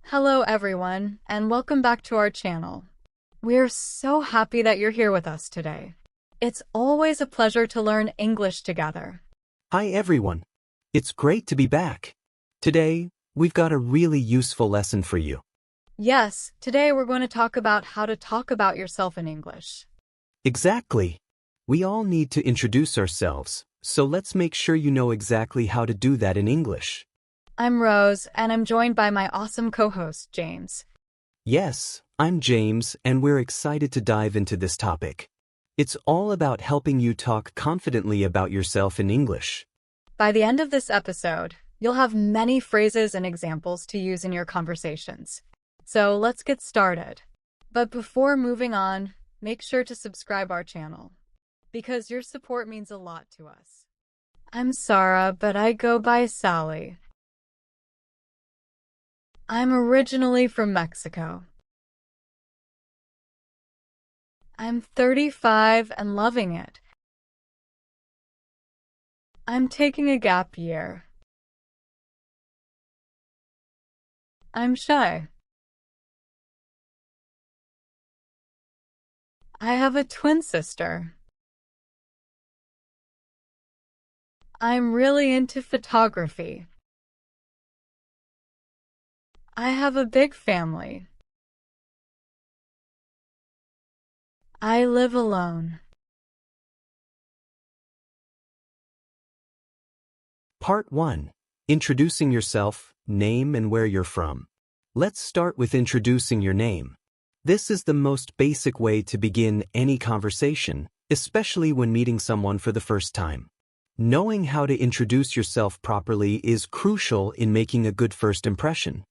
Hello everyone, and welcome back to our channel. We're so happy that you're here with us today. It's always a pleasure to learn English together. Hi everyone. It's great to be back. Today, we've got a really useful lesson for you. Yes, today we're going to talk about how to talk about yourself in English. Exactly. We all need to introduce ourselves, so let's make sure you know exactly how to do that in English. I'm Rose, and I'm joined by my awesome co-host, James. Yes, I'm James, and we're excited to dive into this topic. It's all about helping you talk confidently about yourself in English. By the end of this episode, you'll have many phrases and examples to use in your conversations. So let's get started. But before moving on, make sure to subscribe our channel, because your support means a lot to us. I'm Sarah, but I go by Sally. I'm originally from Mexico. I'm 35 and loving it. I'm taking a gap year. I'm shy. I have a twin sister. I'm really into photography. I have a big family. I live alone. Part 1. Introducing yourself, name and where you're from. Let's start with introducing your name. This is the most basic way to begin any conversation, especially when meeting someone for the first time. Knowing how to introduce yourself properly is crucial in making a good first impression.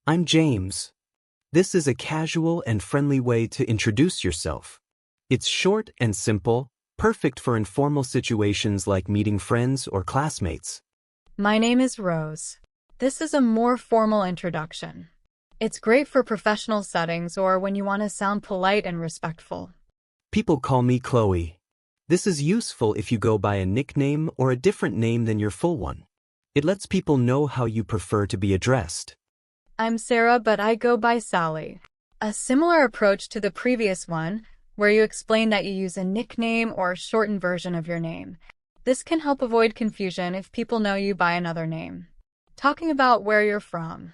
I'm James. This is a casual and friendly way to introduce yourself. It's short and simple, perfect for informal situations like meeting friends or classmates. My name is Rose. This is a more formal introduction. It's great for professional settings or when you want to sound polite and respectful. People call me Chloe. This is useful if you go by a nickname or a different name than your full one. It lets people know how you prefer to be addressed. I'm Sarah, but I go by Sally. A similar approach to the previous one, where you explain that you use a nickname or a shortened version of your name. This can help avoid confusion if people know you by another name. Talking about where you're from.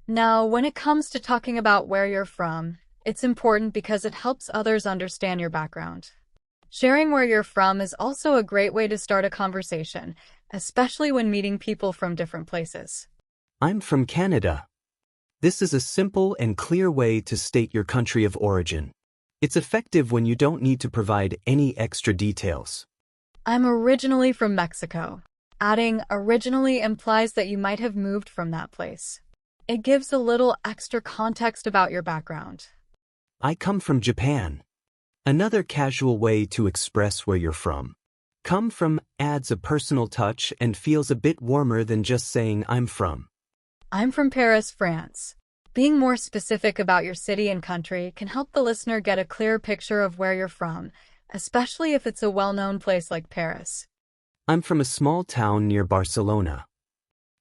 Now, when it comes to talking about where you're from, it's important because it helps others understand your background. Sharing where you're from is also a great way to start a conversation, especially when meeting people from different places. I'm from Canada. This is a simple and clear way to state your country of origin. It's effective when you don't need to provide any extra details. I'm originally from Mexico. Adding originally implies that you might have moved from that place. It gives a little extra context about your background. I come from Japan. Another casual way to express where you're from. Come from adds a personal touch and feels a bit warmer than just saying I'm from. I'm from Paris, France. Being more specific about your city and country can help the listener get a clear picture of where you're from, especially if it's a well-known place like Paris. I'm from a small town near Barcelona.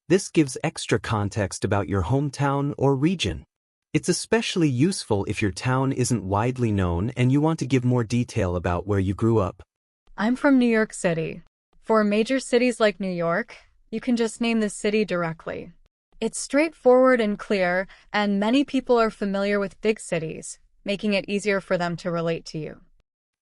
This gives extra context about your hometown or region. It's especially useful if your town isn't widely known and you want to give more detail about where you grew up. I'm from New York City. For major cities like New York, you can just name the city directly. It's straightforward and clear, and many people are familiar with big cities, making it easier for them to relate to you.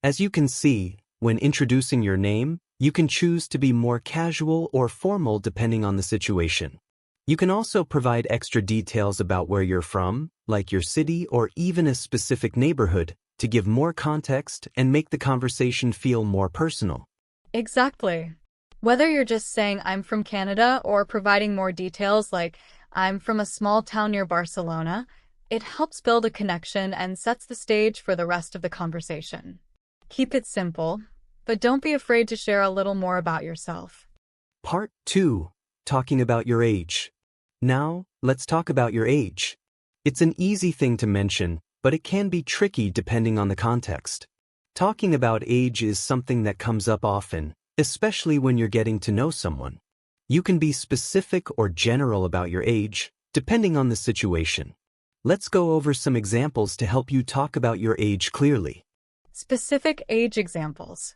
As you can see, when introducing your name, you can choose to be more casual or formal depending on the situation. You can also provide extra details about where you're from, like your city or even a specific neighborhood, to give more context and make the conversation feel more personal. Exactly. Whether you're just saying I'm from Canada or providing more details like I'm from a small town near Barcelona, it helps build a connection and sets the stage for the rest of the conversation. Keep it simple, but don't be afraid to share a little more about yourself. Part 2. Talking about your age. Now, let's talk about your age. It's an easy thing to mention, but it can be tricky depending on the context. Talking about age is something that comes up often, especially when you're getting to know someone. You can be specific or general about your age, depending on the situation. Let's go over some examples to help you talk about your age clearly. Specific age examples.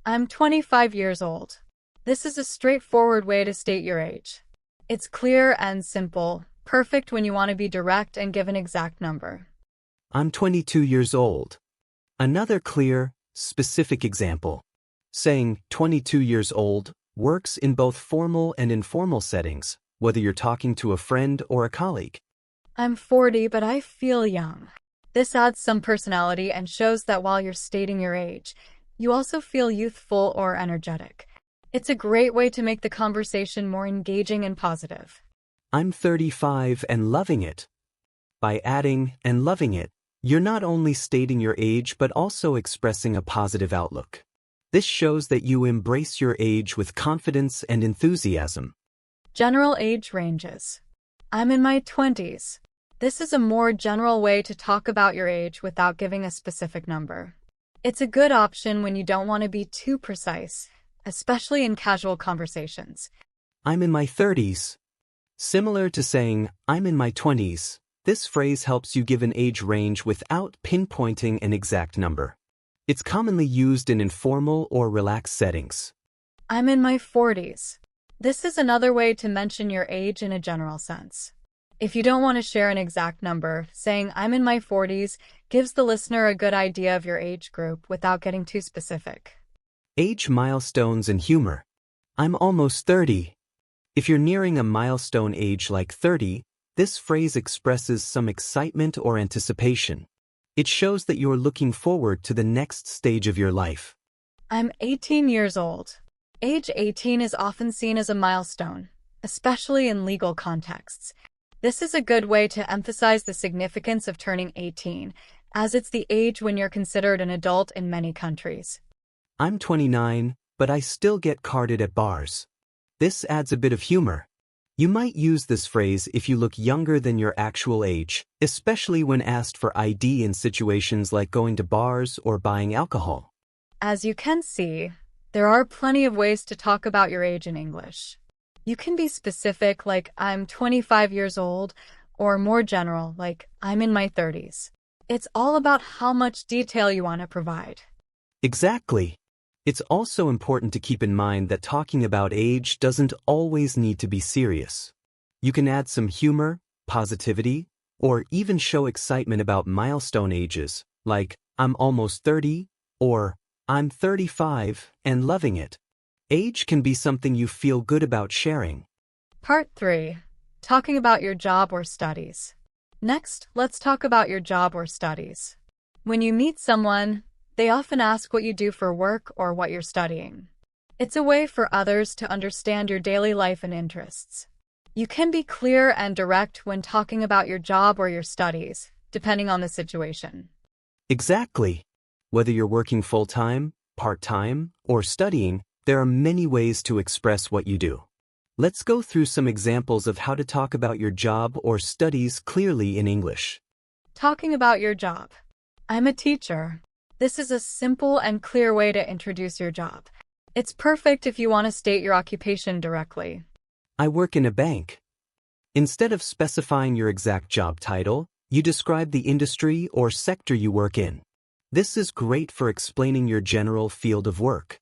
I'm 25 years old. This is a straightforward way to state your age. It's clear and simple, perfect when you want to be direct and give an exact number. I'm 22 years old. Another clear, specific example. Saying 22 years old works in both formal and informal settings, whether you're talking to a friend or a colleague. I'm 40, but I feel young. This adds some personality and shows that while you're stating your age, you also feel youthful or energetic. It's a great way to make the conversation more engaging and positive. I'm 35 and loving it. By adding and loving it, you're not only stating your age but also expressing a positive outlook. This shows that you embrace your age with confidence and enthusiasm. General age ranges. I'm in my 20s. This is a more general way to talk about your age without giving a specific number. It's a good option when you don't want to be too precise, especially in casual conversations. I'm in my 30s. Similar to saying, I'm in my 20s, this phrase helps you give an age range without pinpointing an exact number. It's commonly used in informal or relaxed settings. I'm in my 40s. This is another way to mention your age in a general sense. If you don't want to share an exact number, saying I'm in my 40s gives the listener a good idea of your age group without getting too specific. Age milestones and humor. I'm almost 30. If you're nearing a milestone age like 30, this phrase expresses some excitement or anticipation. It shows that you're looking forward to the next stage of your life. I'm 18 years old. Age 18 is often seen as a milestone, especially in legal contexts. This is a good way to emphasize the significance of turning 18, as it's the age when you're considered an adult in many countries. I'm 29, but I still get carded at bars. This adds a bit of humor. You might use this phrase if you look younger than your actual age, especially when asked for ID in situations like going to bars or buying alcohol. As you can see, there are plenty of ways to talk about your age in English. You can be specific, like I'm 25 years old, or more general, like I'm in my 30s. It's all about how much detail you want to provide. Exactly. It's also important to keep in mind that talking about age doesn't always need to be serious. You can add some humor, positivity, or even show excitement about milestone ages, like I'm almost 30, or I'm 35 and loving it. Age can be something you feel good about sharing. Part 3. Talking about your job or studies. Next, let's talk about your job or studies. When you meet someone, they often ask what you do for work or what you're studying. It's a way for others to understand your daily life and interests. You can be clear and direct when talking about your job or your studies, depending on the situation. Exactly. Whether you're working full-time, part-time, or studying, there are many ways to express what you do. Let's go through some examples of how to talk about your job or studies clearly in English. Talking about your job. I'm a teacher. This is a simple and clear way to introduce your job. It's perfect if you want to state your occupation directly. I work in a bank. Instead of specifying your exact job title, you describe the industry or sector you work in. This is great for explaining your general field of work.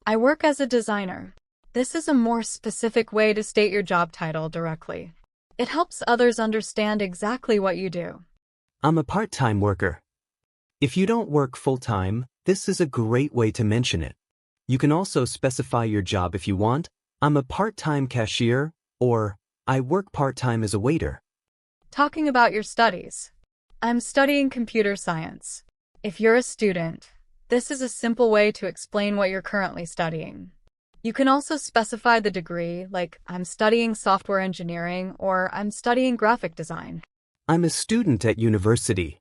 I work as a designer. This is a more specific way to state your job title directly. It helps others understand exactly what you do. I'm a part-time worker. If you don't work full-time, this is a great way to mention it. You can also specify your job if you want. I'm a part-time cashier, or I work part-time as a waiter. Talking about your studies. I'm studying computer science. If you're a student, this is a simple way to explain what you're currently studying. You can also specify the degree, like I'm studying software engineering or I'm studying graphic design. I'm a student at university.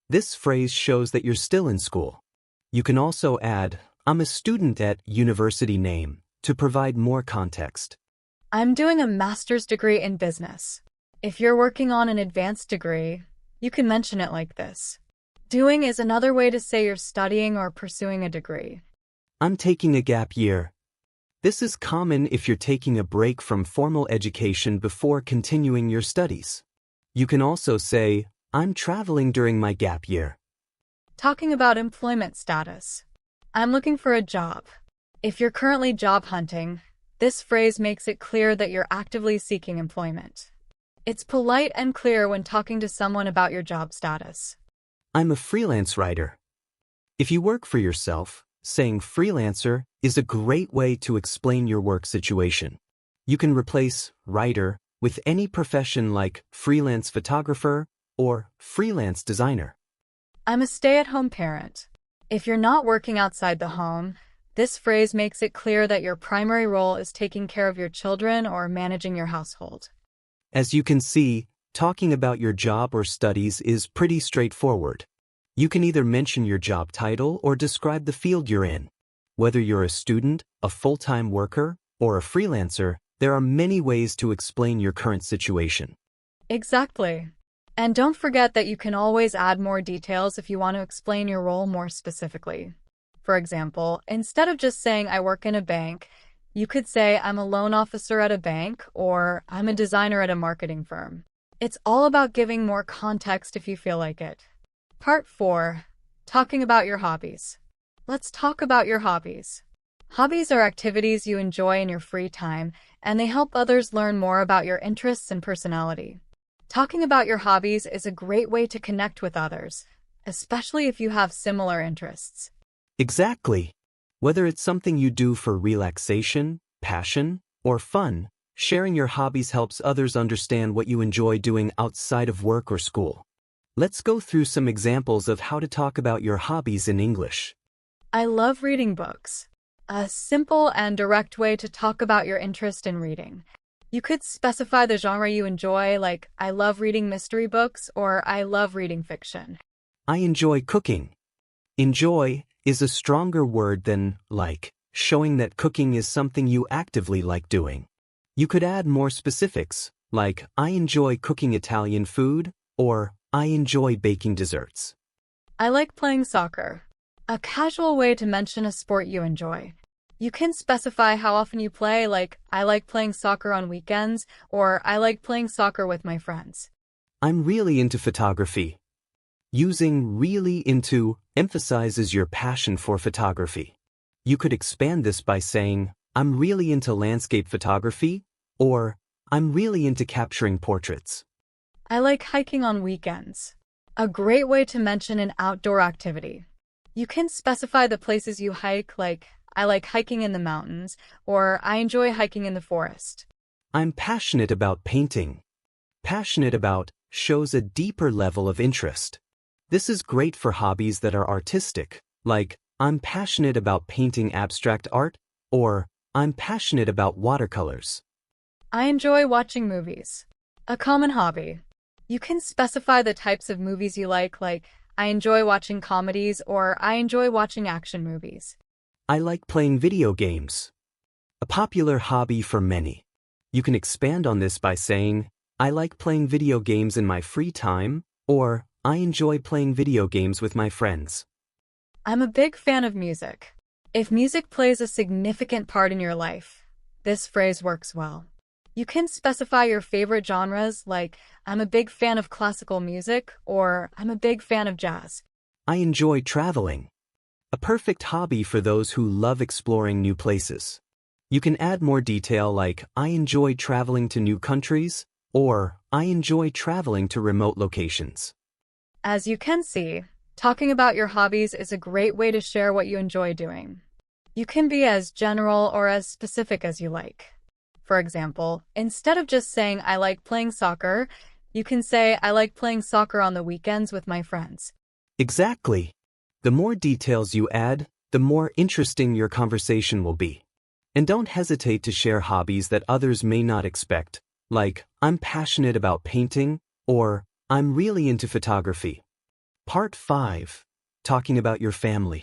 This phrase shows that you're still in school. You can also add, I'm a student at university name, to provide more context. I'm doing a master's degree in business. If you're working on an advanced degree, you can mention it like this. Doing is another way to say you're studying or pursuing a degree. I'm taking a gap year. This is common if you're taking a break from formal education before continuing your studies. You can also say, I'm traveling during my gap year. Talking about employment status. I'm looking for a job. If you're currently job hunting, this phrase makes it clear that you're actively seeking employment. It's polite and clear when talking to someone about your job status. I'm a freelance writer. If you work for yourself, saying freelancer is a great way to explain your work situation. You can replace writer with any profession like freelance photographer or freelance designer. I'm a stay-at-home parent. If you're not working outside the home, this phrase makes it clear that your primary role is taking care of your children or managing your household. As you can see, talking about your job or studies is pretty straightforward. You can either mention your job title or describe the field you're in. Whether you're a student, a full-time worker, or a freelancer, there are many ways to explain your current situation. Exactly. And don't forget that you can always add more details if you want to explain your role more specifically. For example, instead of just saying I work in a bank, you could say I'm a loan officer at a bank or I'm a designer at a marketing firm. It's all about giving more context if you feel like it. Part 4. Talking about your hobbies. Let's talk about your hobbies. Hobbies are activities you enjoy in your free time, and they help others learn more about your interests and personality. Talking about your hobbies is a great way to connect with others, especially if you have similar interests. Exactly. Whether it's something you do for relaxation, passion, or fun, sharing your hobbies helps others understand what you enjoy doing outside of work or school. Let's go through some examples of how to talk about your hobbies in English. I love reading books. A simple and direct way to talk about your interest in reading. You could specify the genre you enjoy, like I love reading mystery books or I love reading fiction. I enjoy cooking. Enjoy is a stronger word than like, showing that cooking is something you actively like doing. You could add more specifics, like I enjoy cooking Italian food or I enjoy baking desserts. I like playing soccer. A casual way to mention a sport you enjoy. You can specify how often you play, like I like playing soccer on weekends or I like playing soccer with my friends. I'm really into photography. Using really into emphasizes your passion for photography. You could expand this by saying, I'm really into landscape photography, or I'm really into capturing portraits. I like hiking on weekends. A great way to mention an outdoor activity. You can specify the places you hike, like I like hiking in the mountains, or I enjoy hiking in the forest. I'm passionate about painting. Passionate about shows a deeper level of interest. This is great for hobbies that are artistic, like I'm passionate about painting abstract art, or I'm passionate about watercolors. I enjoy watching movies. A common hobby. You can specify the types of movies you like I enjoy watching comedies or I enjoy watching action movies. I like playing video games. A popular hobby for many. You can expand on this by saying, I like playing video games in my free time, or I enjoy playing video games with my friends. I'm a big fan of music. If music plays a significant part in your life, this phrase works well. You can specify your favorite genres, like I'm a big fan of classical music or I'm a big fan of jazz. I enjoy traveling. A perfect hobby for those who love exploring new places. You can add more detail like I enjoy traveling to new countries or I enjoy traveling to remote locations. As you can see, talking about your hobbies is a great way to share what you enjoy doing. You can be as general or as specific as you like. For example, instead of just saying I like playing soccer, you can say I like playing soccer on the weekends with my friends. Exactly. The more details you add, the more interesting your conversation will be. And don't hesitate to share hobbies that others may not expect, like I'm passionate about painting or I'm really into photography. Part 5. Talking about your family.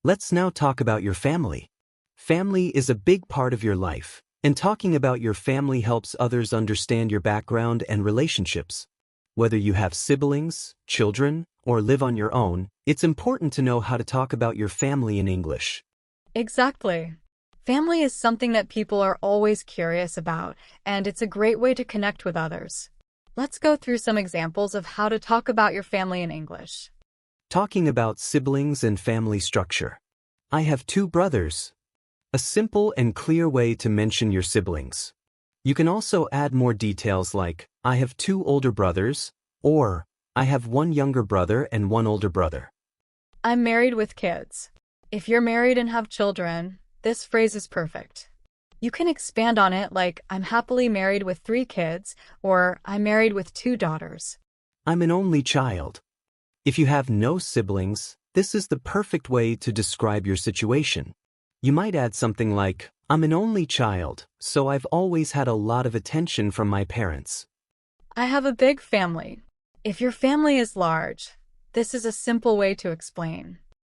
Let's now talk about your family. Family is a big part of your life, and talking about your family helps others understand your background and relationships. Whether you have siblings, children, or live on your own, it's important to know how to talk about your family in English. Exactly. Family is something that people are always curious about, and it's a great way to connect with others. Let's go through some examples of how to talk about your family in English. Talking about siblings and family structure. I have two brothers. A simple and clear way to mention your siblings. You can also add more details like, I have two older brothers, or I have one younger brother and one older brother. I'm married with kids. If you're married and have children, this phrase is perfect. You can expand on it like, I'm happily married with 3 kids, or I'm married with 2 daughters. I'm an only child. If you have no siblings, this is the perfect way to describe your situation. You might add something like, I'm an only child, so I've always had a lot of attention from my parents. I have a big family. If your family is large, this is a simple way to explain.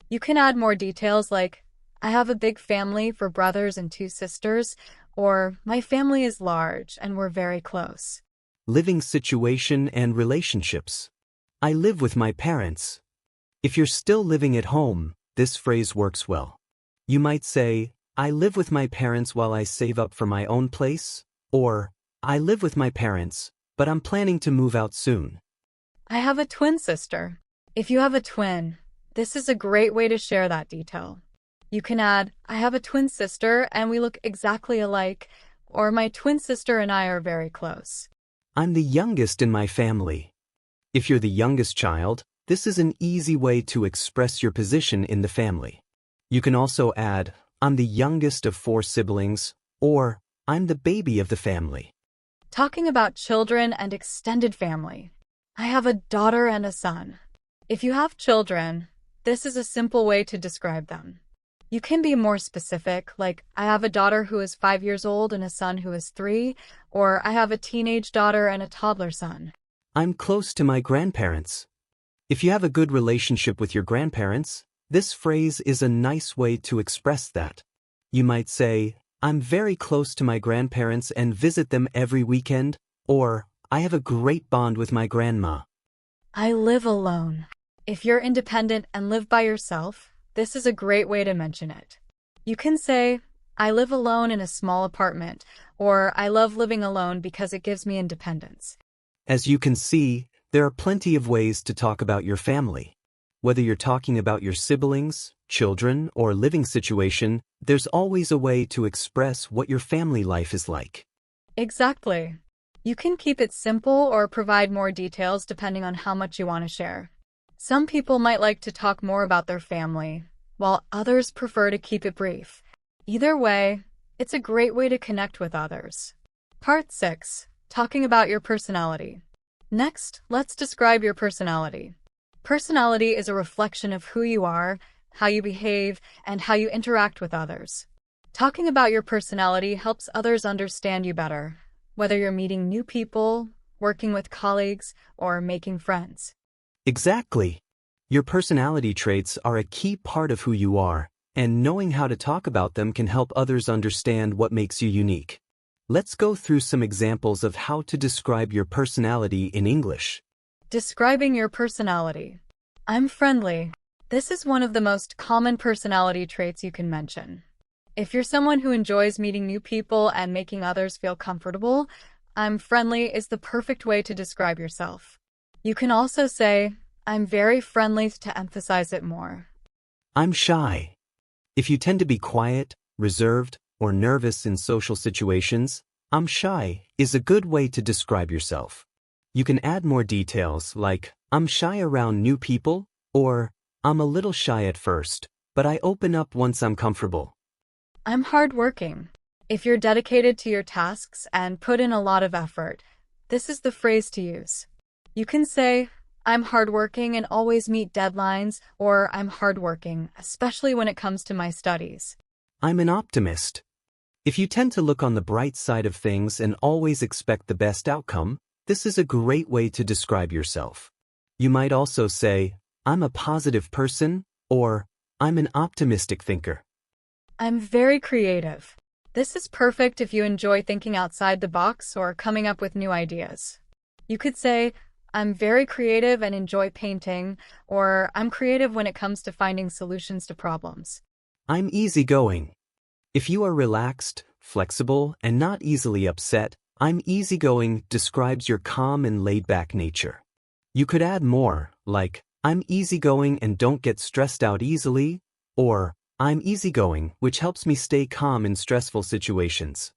You can add more details like, I have a big family for brothers and 2 sisters, or my family is large and we're very close. Living situation and relationships. I live with my parents. If you're still living at home, this phrase works well. You might say, I live with my parents while I save up for my own place, or I live with my parents, but I'm planning to move out soon. I have a twin sister. If you have a twin, this is a great way to share that detail. You can add, I have a twin sister and we look exactly alike, or my twin sister and I are very close. I'm the youngest in my family. If you're the youngest child, this is an easy way to express your position in the family. You can also add, I'm the youngest of 4 siblings, or I'm the baby of the family. Talking about children and extended family. I have a daughter and a son. If you have children, this is a simple way to describe them. You can be more specific, like, I have a daughter who is 5 years old and a son who is 3, or I have a teenage daughter and a toddler son. I'm close to my grandparents. If you have a good relationship with your grandparents, this phrase is a nice way to express that. You might say, I'm very close to my grandparents and visit them every weekend, or I have a great bond with my grandma. I live alone. If you're independent and live by yourself, this is a great way to mention it. You can say, I live alone in a small apartment, or I love living alone because it gives me independence. As you can see, there are plenty of ways to talk about your family. Whether you're talking about your siblings, children, or living situation, there's always a way to express what your family life is like. Exactly. You can keep it simple or provide more details depending on how much you want to share. Some people might like to talk more about their family, while others prefer to keep it brief. Either way, it's a great way to connect with others. Part 6. Talking about your personality. Next, let's describe your personality. Personality is a reflection of who you are, how you behave, and how you interact with others. Talking about your personality helps others understand you better, whether you're meeting new people, working with colleagues, or making friends. Exactly. Your personality traits are a key part of who you are, and knowing how to talk about them can help others understand what makes you unique. Let's go through some examples of how to describe your personality in English. Describing your personality. I'm friendly. This is one of the most common personality traits you can mention. If you're someone who enjoys meeting new people and making others feel comfortable, I'm friendly is the perfect way to describe yourself. You can also say, I'm very friendly to emphasize it more. I'm shy. If you tend to be quiet, reserved, or nervous in social situations, I'm shy is a good way to describe yourself. You can add more details like, I'm shy around new people, or I'm a little shy at first, but I open up once I'm comfortable. I'm hardworking. If you're dedicated to your tasks and put in a lot of effort, this is the phrase to use. You can say, I'm hardworking and always meet deadlines, or I'm hardworking, especially when it comes to my studies. I'm an optimist. If you tend to look on the bright side of things and always expect the best outcome, this is a great way to describe yourself. You might also say, I'm a positive person, or I'm an optimistic thinker. I'm very creative. This is perfect if you enjoy thinking outside the box or coming up with new ideas. You could say, I'm very creative and enjoy painting, or I'm creative when it comes to finding solutions to problems. I'm easygoing. If you are relaxed, flexible, and not easily upset, I'm easygoing describes your calm and laid-back nature. You could add more, like, I'm easygoing and don't get stressed out easily, or, I'm easygoing, which helps me stay calm in stressful situations.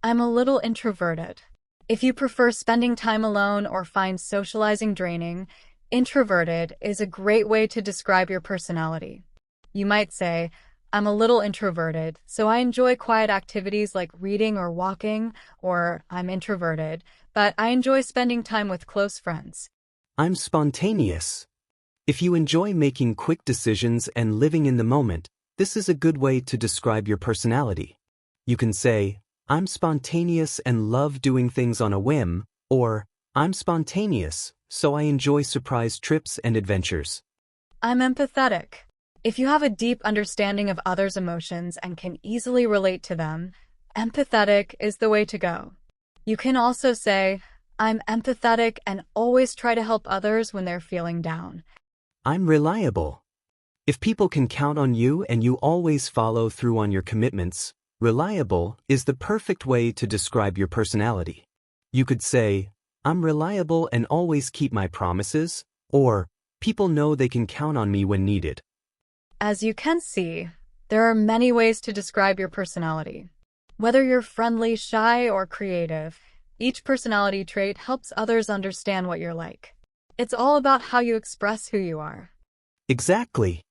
I'm a little introverted. If you prefer spending time alone or find socializing draining, introverted is a great way to describe your personality. You might say, I'm a little introverted, so I enjoy quiet activities like reading or walking, or I'm introverted, but I enjoy spending time with close friends. I'm spontaneous. If you enjoy making quick decisions and living in the moment, this is a good way to describe your personality. You can say, I'm spontaneous and love doing things on a whim, or I'm spontaneous, so I enjoy surprise trips and adventures. I'm empathetic. If you have a deep understanding of others' emotions and can easily relate to them, empathetic is the way to go. You can also say, I'm empathetic and always try to help others when they're feeling down. I'm reliable. If people can count on you and you always follow through on your commitments, reliable is the perfect way to describe your personality. You could say, I'm reliable and always keep my promises, or people know they can count on me when needed. As you can see, there are many ways to describe your personality. Whether you're friendly, shy, or creative, each personality trait helps others understand what you're like. It's all about how you express who you are. Exactly.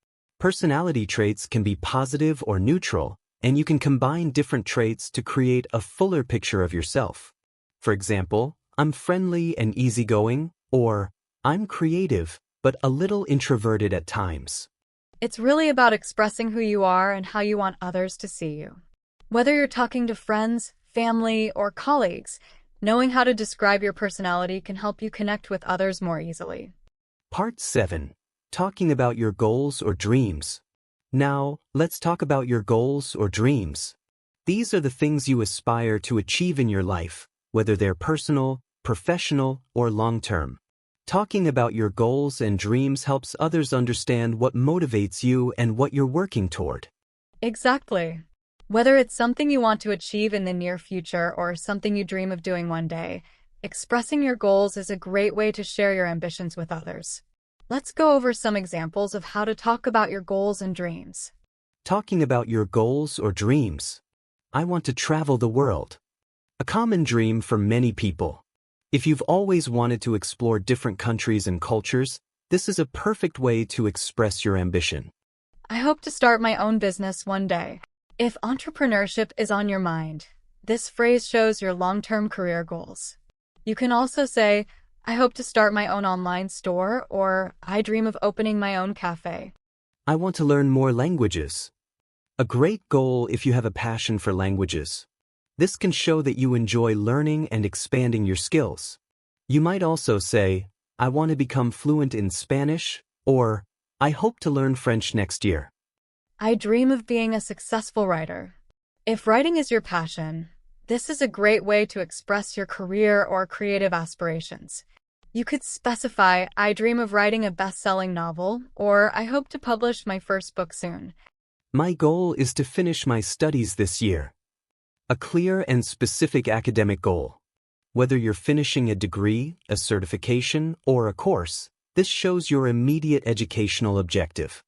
Personality traits can be positive or neutral, and you can combine different traits to create a fuller picture of yourself. For example, I'm friendly and easygoing, or I'm creative, but a little introverted at times. It's really about expressing who you are and how you want others to see you. Whether you're talking to friends, family, or colleagues, knowing how to describe your personality can help you connect with others more easily. Part 7. Talking about your goals or dreams. Now, let's talk about your goals or dreams. These are the things you aspire to achieve in your life, whether they're personal, professional, or long-term. Talking about your goals and dreams helps others understand what motivates you and what you're working toward. Exactly. Whether it's something you want to achieve in the near future or something you dream of doing one day, expressing your goals is a great way to share your ambitions with others. Let's go over some examples of how to talk about your goals and dreams. Talking about your goals or dreams. I want to travel the world. A common dream for many people. If you've always wanted to explore different countries and cultures, this is a perfect way to express your ambition. I hope to start my own business one day. If entrepreneurship is on your mind, this phrase shows your long-term career goals. You can also say, I hope to start my own online store, or I dream of opening my own cafe. I want to learn more languages. A great goal if you have a passion for languages. This can show that you enjoy learning and expanding your skills. You might also say, I want to become fluent in Spanish, or I hope to learn French next year. I dream of being a successful writer. If writing is your passion, this is a great way to express your career or creative aspirations. You could specify, I dream of writing a best-selling novel, or I hope to publish my first book soon. My goal is to finish my studies this year. A clear and specific academic goal. Whether you're finishing a degree, a certification, or a course, this shows your immediate educational objective.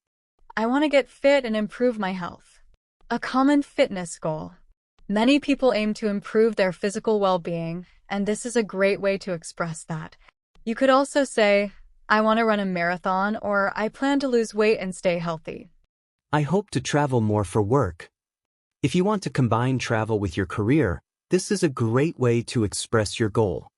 I want to get fit and improve my health. A common fitness goal. Many people aim to improve their physical well-being, and this is a great way to express that. You could also say, I want to run a marathon, or I plan to lose weight and stay healthy. I hope to travel more for work. If you want to combine travel with your career, this is a great way to express your goal.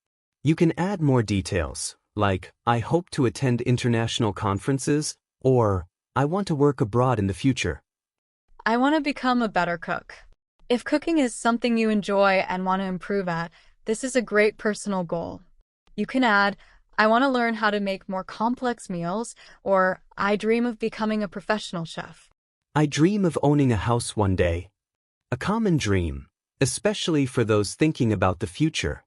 You can add more details, like, I hope to attend international conferences, or I want to work abroad in the future. I want to become a better cook. If cooking is something you enjoy and want to improve at, this is a great personal goal. You can add, I want to learn how to make more complex meals, or I dream of becoming a professional chef. I dream of owning a house one day. A common dream, especially for those thinking about the future.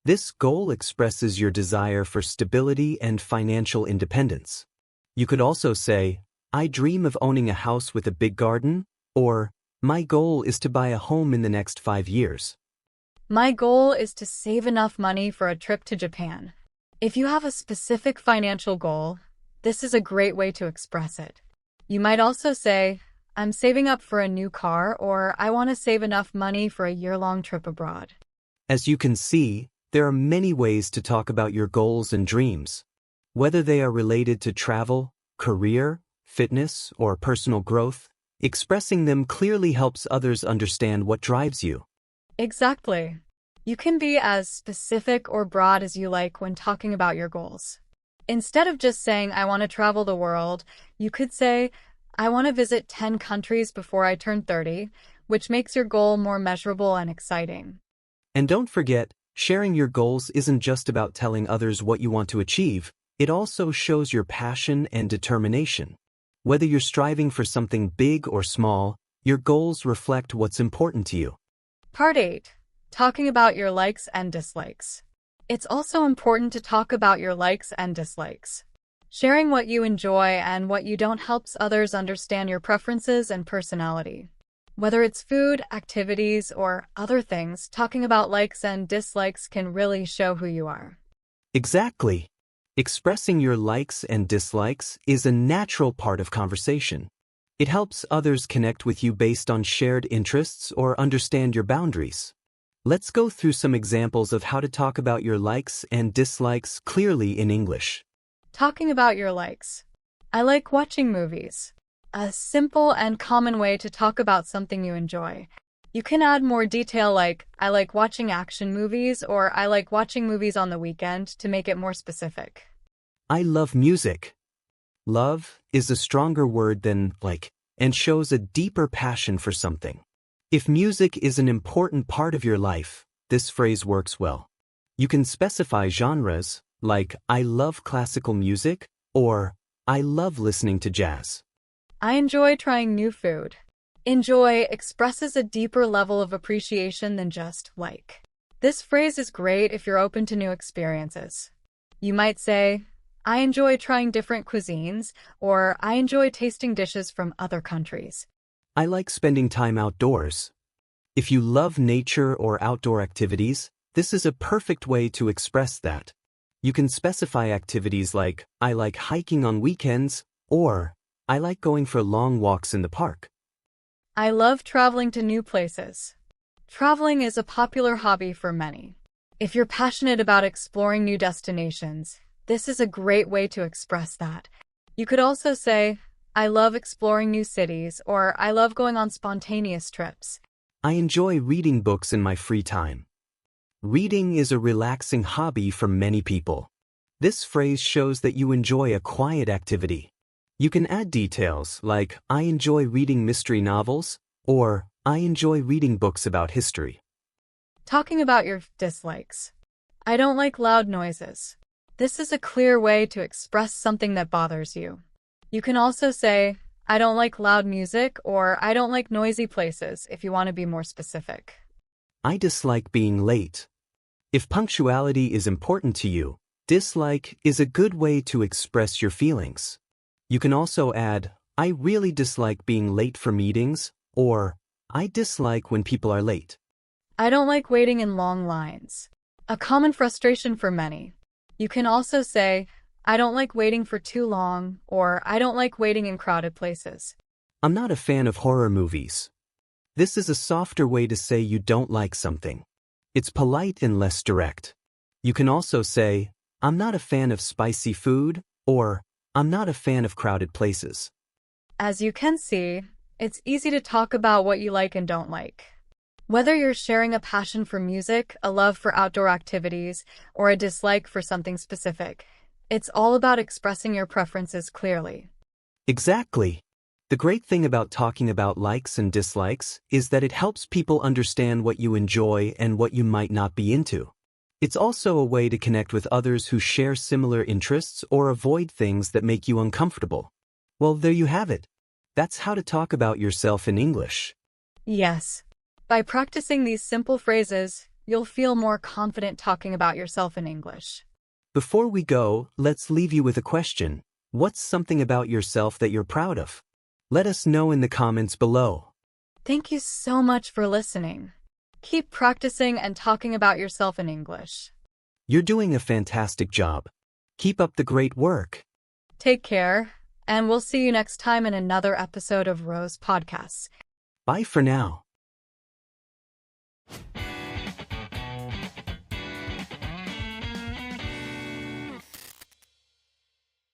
This goal expresses your desire for stability and financial independence. You could also say, I dream of owning a house with a big garden, or My goal is to buy a home in the next 5 years. My goal is to save enough money for a trip to Japan. If you have a specific financial goal, this is a great way to express it. You might also say, I'm saving up for a new car, or I want to save enough money for a year-long trip abroad. As you can see, there are many ways to talk about your goals and dreams. Whether they are related to travel, career, fitness, or personal growth, expressing them clearly helps others understand what drives you. Exactly. You can be as specific or broad as you like when talking about your goals. Instead of just saying, I want to travel the world, you could say, I want to visit 10 countries before I turn 30, which makes your goal more measurable and exciting. And don't forget, sharing your goals isn't just about telling others what you want to achieve, it also shows your passion and determination. Whether you're striving for something big or small, your goals reflect what's important to you. Part 8. Talking about your likes and dislikes. It's also important to talk about your likes and dislikes. Sharing what you enjoy and what you don't helps others understand your preferences and personality. Whether it's food, activities, or other things, talking about likes and dislikes can really show who you are. Exactly. Expressing your likes and dislikes is a natural part of conversation. It helps others connect with you based on shared interests or understand your boundaries. Let's go through some examples of how to talk about your likes and dislikes clearly in English. Talking about your likes. I like watching movies. A simple and common way to talk about something you enjoy. You can add more detail like, I like watching action movies, or I like watching movies on the weekend to make it more specific. I love music. Love is a stronger word than like, and shows a deeper passion for something. If music is an important part of your life, this phrase works well. You can specify genres, like I love classical music, or I love listening to jazz. I enjoy trying new food. Enjoy expresses a deeper level of appreciation than just like. This phrase is great if you're open to new experiences. You might say, I enjoy trying different cuisines, or I enjoy tasting dishes from other countries. I like spending time outdoors. If you love nature or outdoor activities, this is a perfect way to express that. You can specify activities like, I like hiking on weekends, or I like going for long walks in the park. I love traveling to new places. Traveling is a popular hobby for many. If you're passionate about exploring new destinations, this is a great way to express that. You could also say, I love exploring new cities, or I love going on spontaneous trips. I enjoy reading books in my free time. Reading is a relaxing hobby for many people. This phrase shows that you enjoy a quiet activity. You can add details like, I enjoy reading mystery novels, or I enjoy reading books about history. Talking about your dislikes. I don't like loud noises. This is a clear way to express something that bothers you. You can also say, I don't like loud music, or I don't like noisy places if you want to be more specific. I dislike being late. If punctuality is important to you, dislike is a good way to express your feelings. You can also add, I really dislike being late for meetings, or I dislike when people are late. I don't like waiting in long lines. A common frustration for many. You can also say, I don't like waiting for too long, or I don't like waiting in crowded places. I'm not a fan of horror movies. This is a softer way to say you don't like something. It's polite and less direct. You can also say, I'm not a fan of spicy food, or I'm not a fan of crowded places. As you can see, it's easy to talk about what you like and don't like. Whether you're sharing a passion for music, a love for outdoor activities, or a dislike for something specific, it's all about expressing your preferences clearly. Exactly. The great thing about talking about likes and dislikes is that it helps people understand what you enjoy and what you might not be into. It's also a way to connect with others who share similar interests or avoid things that make you uncomfortable. Well, there you have it. That's how to talk about yourself in English. Yes. By practicing these simple phrases, you'll feel more confident talking about yourself in English. Before we go, let's leave you with a question. What's something about yourself that you're proud of? Let us know in the comments below. Thank you so much for listening. Keep practicing and talking about yourself in English. You're doing a fantastic job. Keep up the great work. Take care, and we'll see you next time in another episode of Rose Podcasts. Bye for now.